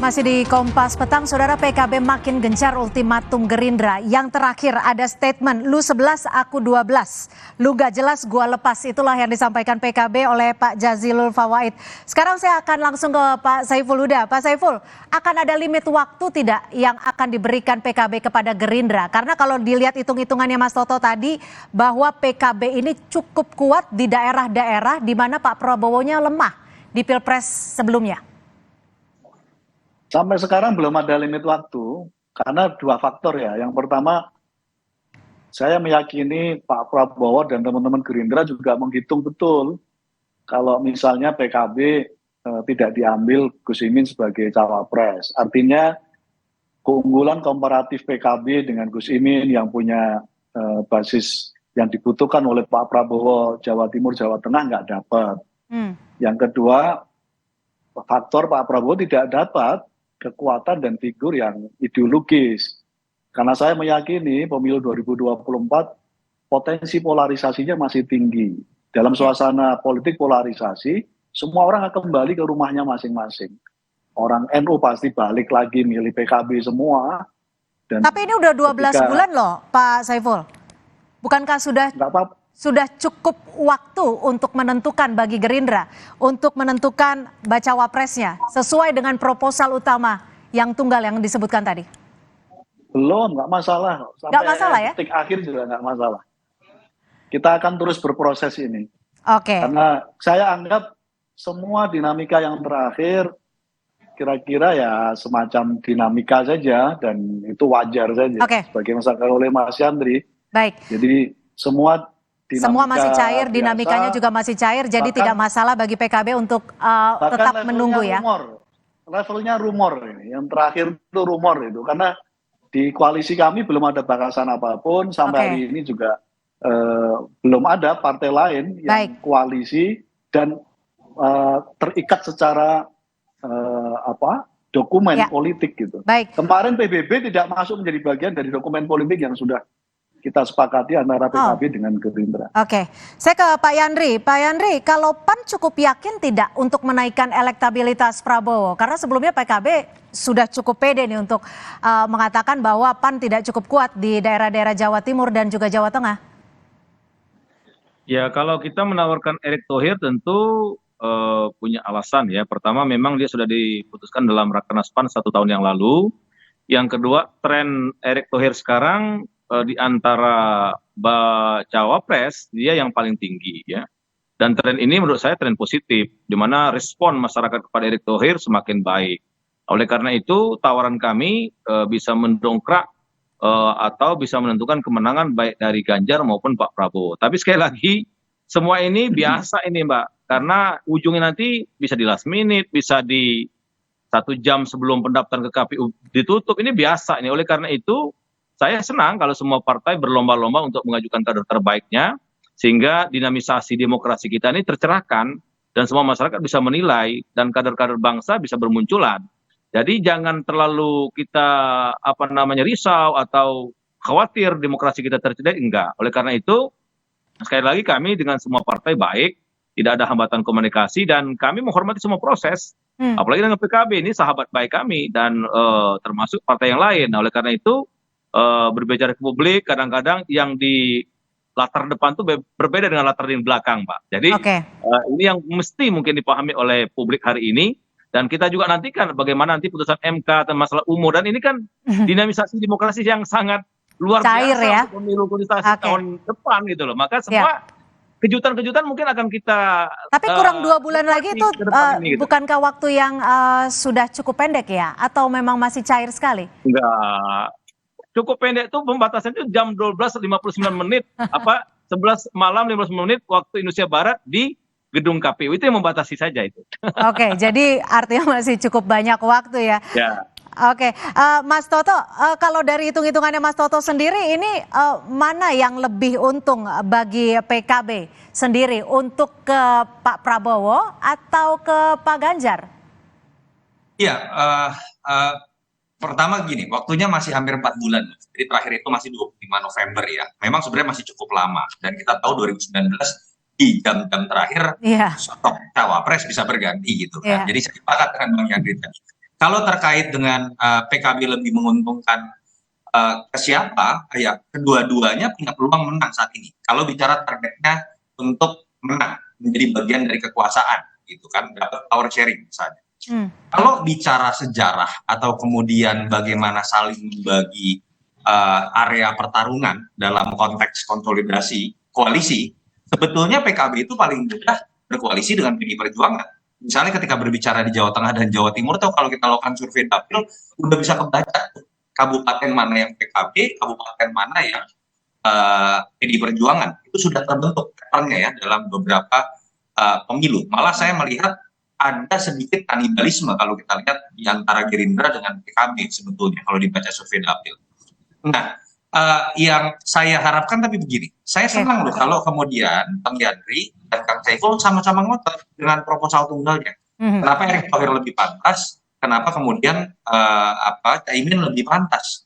Masih di Kompas Petang, Saudara, PKB makin gencar ultimatum Gerindra. Yang terakhir ada statement, lu 11, aku 12. Lu gak jelas, gua lepas. Itulah yang disampaikan PKB oleh Pak Jazilul Fawait. Sekarang saya akan langsung ke Pak Saiful Huda. Pak Saiful, akan ada limit waktu tidak yang akan diberikan PKB kepada Gerindra? Karena kalau dilihat hitung-hitungannya Mas Toto tadi, bahwa PKB ini cukup kuat di daerah-daerah di mana Pak Prabowo-nya lemah di Pilpres sebelumnya. Sampai sekarang belum ada limit waktu, karena dua faktor ya. Yang pertama, saya meyakini Pak Prabowo dan teman-teman Gerindra juga menghitung betul kalau misalnya PKB tidak diambil Gus Imin sebagai cawapres. Artinya keunggulan komparatif PKB dengan Gus Imin yang punya basis yang dibutuhkan oleh Pak Prabowo Jawa Timur, Jawa Tengah nggak dapat. Yang kedua, faktor Pak Prabowo tidak dapat kekuatan dan figur yang ideologis. Karena saya meyakini pemilu 2024 potensi polarisasinya masih tinggi. Dalam suasana politik polarisasi, semua orang akan kembali ke rumahnya masing-masing. Orang NU pasti balik lagi milih PKB semua. Dan tapi ini udah 12 bulan loh Pak Saiful. Bukankah sudah cukup waktu untuk menentukan bagi Gerindra, untuk menentukan bacawa presnya sesuai dengan proposal utama yang tunggal yang disebutkan tadi? Belum, nggak masalah. Nggak masalah ya? Detik akhir juga nggak masalah. Kita akan terus berproses ini. Oke. Karena saya anggap semua dinamika yang terakhir kira-kira ya semacam dinamika saja dan itu wajar saja. Sebagai masakan oleh Mas Yandri. Baik. Jadi semua masih cair, dinamikanya juga masih cair, jadi tidak masalah bagi PKB untuk tetap menunggu ya. Levelnya rumor ini, yang terakhir itu rumor itu, karena di koalisi kami belum ada bakasan apapun, sampai hari ini juga belum ada partai lain yang koalisi dan terikat secara dokumen politik gitu. Kemarin PBB tidak masuk menjadi bagian dari dokumen politik yang sudah kita sepakati antara PKB dengan Gerindra. Oke, saya ke Pak Yandri. Pak Yandri, kalau PAN cukup yakin tidak untuk menaikkan elektabilitas Prabowo? Karena sebelumnya PKB sudah cukup pede nih untuk mengatakan bahwa PAN tidak cukup kuat di daerah-daerah Jawa Timur dan juga Jawa Tengah. Ya, kalau kita menawarkan Erick Thohir tentu punya alasan ya. Pertama, memang dia sudah diputuskan dalam Rakernas PAN 1 tahun yang lalu. Yang kedua, tren Erick Thohir sekarang di antara cawapres dia yang paling tinggi ya, dan tren ini menurut saya tren positif di mana respon masyarakat kepada Erick Thohir semakin baik. Oleh karena itu tawaran kami bisa mendongkrak atau bisa menentukan kemenangan baik dari Ganjar maupun Pak Prabowo. Tapi sekali lagi semua ini biasa ini Mbak, karena ujungnya nanti bisa di last minute, bisa di 1 jam sebelum pendaftaran ke KPU ditutup, ini biasa ini. Oleh karena itu saya senang kalau semua partai berlomba-lomba untuk mengajukan kader terbaiknya, sehingga dinamisasi demokrasi kita ini tercerahkan dan semua masyarakat bisa menilai dan kader-kader bangsa bisa bermunculan. Jadi jangan terlalu kita risau atau khawatir demokrasi kita tercederai, enggak. Oleh karena itu sekali lagi kami dengan semua partai baik, tidak ada hambatan komunikasi dan kami menghormati semua proses. Apalagi dengan PKB ini sahabat baik kami dan termasuk partai yang lain. Nah, oleh karena itu berbicara ke publik kadang-kadang yang di latar depan itu berbeda dengan latar di belakang, Pak. Jadi ini yang mesti mungkin dipahami oleh publik hari ini, dan kita juga nantikan bagaimana nanti putusan MK tentang masalah umur, dan ini kan dinamisasi demokrasi yang sangat luar biasa ya? Untuk pemilu kontestasi tahun depan gitu loh. Maka semua kejutan-kejutan mungkin akan kita tapi kurang 2 bulan lagi itu gitu. Bukankah waktu yang sudah cukup pendek ya, atau memang masih cair sekali? Enggak. Cukup pendek tuh pembatasannya itu jam 12.59 menit, 11 malam 59 menit waktu Indonesia Barat di gedung KPU, itu yang membatasi saja itu. Oke, jadi artinya masih cukup banyak waktu ya. Ya. Oke, Mas Toto, kalau dari hitung-hitungannya Mas Toto sendiri ini mana yang lebih untung bagi PKB sendiri, untuk ke Pak Prabowo atau ke Pak Ganjar? Iya. Pertama gini, waktunya masih hampir 4 bulan. Jadi terakhir itu masih 25 November ya. Memang sebenarnya masih cukup lama. Dan kita tahu 2019 di jam-jam terakhir sosok cawapres bisa berganti gitu kan. Jadi saya sepakat dengan Bang Yandri tadi. Kalau terkait dengan PKB lebih menguntungkan ke siapa, ya kedua-duanya punya peluang menang saat ini. Kalau bicara targetnya untuk menang, menjadi bagian dari kekuasaan, gitu kan, dapat power sharing misalnya. Kalau bicara sejarah atau kemudian bagaimana saling membagi area pertarungan dalam konteks konsolidasi koalisi, sebetulnya PKB itu paling mudah berkoalisi dengan PDI Perjuangan. Misalnya ketika berbicara di Jawa Tengah dan Jawa Timur, tuh kalau kita lakukan survei dapil, udah bisa kebaca kabupaten mana yang PKB, kabupaten mana yang PDI Perjuangan. Itu sudah terbentuk pattern-nya ya dalam beberapa pemilu. Malah saya melihat ada sedikit kanibalisme kalau kita lihat di antara Gerindra dengan PKB sebetulnya kalau dibaca survei dapil. Nah, yang saya harapkan tapi begini, saya senang loh kalau kemudian Bang Yandri dan Kang Saiful sama-sama ngotot dengan proposal tunggalnya. Kenapa Erick Thohir lebih pantas? Kenapa kemudian Caimin lebih pantas?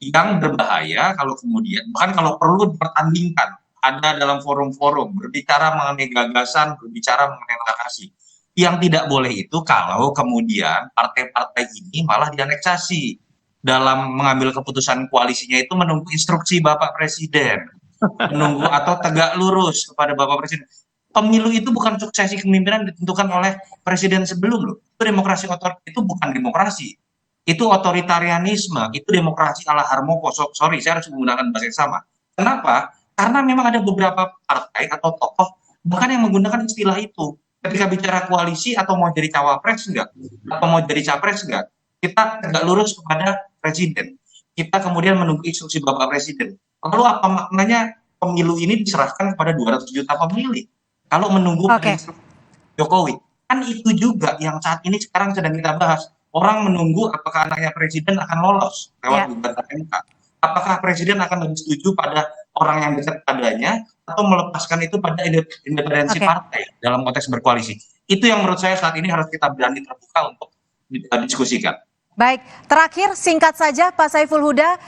Yang berbahaya kalau kemudian, bahkan kalau perlu dipertandingkan, ada dalam forum-forum berbicara mengenai gagasan, berbicara mengenai narasi. Yang tidak boleh itu kalau kemudian partai-partai ini malah dianeksasi dalam mengambil keputusan koalisinya itu menunggu instruksi Bapak Presiden, menunggu atau tegak lurus kepada Bapak Presiden. Pemilu itu bukan suksesi kepemimpinan ditentukan oleh presiden sebelum loh. Itu demokrasi itu bukan demokrasi. Itu otoritarianisme, itu demokrasi ala Harmoko. Sorry, saya harus menggunakan bahasa yang sama. Kenapa? Karena memang ada beberapa partai atau tokoh bahkan yang menggunakan istilah itu. Ketika bicara koalisi atau mau jadi cawapres enggak, atau mau jadi capres enggak, kita tegak lurus kepada presiden. Kita kemudian menunggu instruksi Bapak Presiden. Lalu apa maknanya pemilu ini diserahkan kepada 200 juta pemilih? Kalau menunggu Jokowi, kan itu juga yang saat ini sekarang sedang kita bahas. Orang menunggu apakah anaknya presiden akan lolos lewat gugatan MK. Apakah presiden akan lebih setuju pada orang yang dekat padanya atau melepaskan itu pada independensi partai dalam konteks berkoalisi. Itu yang menurut saya saat ini harus kita berani terbuka untuk diskusikan. Baik, terakhir singkat saja Pak Saiful Huda,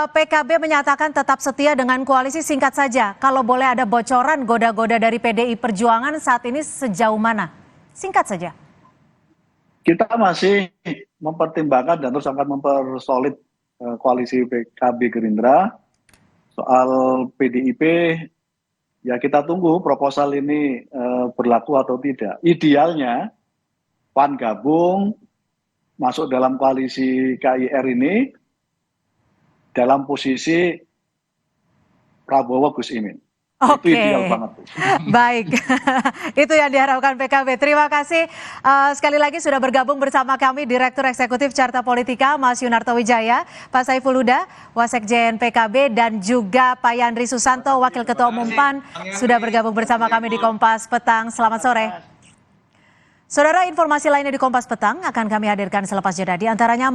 PKB menyatakan tetap setia dengan koalisi, singkat saja. Kalau boleh ada bocoran goda-goda dari PDI Perjuangan saat ini sejauh mana? Singkat saja. Kita masih mempertimbangkan dan terus akan mempersolid koalisi PKB Gerindra. Soal PDIP, ya kita tunggu proposal ini berlaku atau tidak. Idealnya PAN gabung, masuk dalam koalisi KIR ini dalam posisi Prabowo Gus Imin. Itu ideal banget. Baik, itu yang diharapkan PKB. Terima kasih sekali lagi sudah bergabung bersama kami Direktur Eksekutif Carta Politika Mas Yunarto Wijaya, Pak Saiful Huda, Wasekjen PKB, dan juga Pak Yandri Susanto, Wakil Ketua Umum PAN, sudah bergabung bersama kami di Kompas Petang. Selamat sore. Saudara, informasi lainnya di Kompas Petang akan kami hadirkan selepas jeda, di antaranya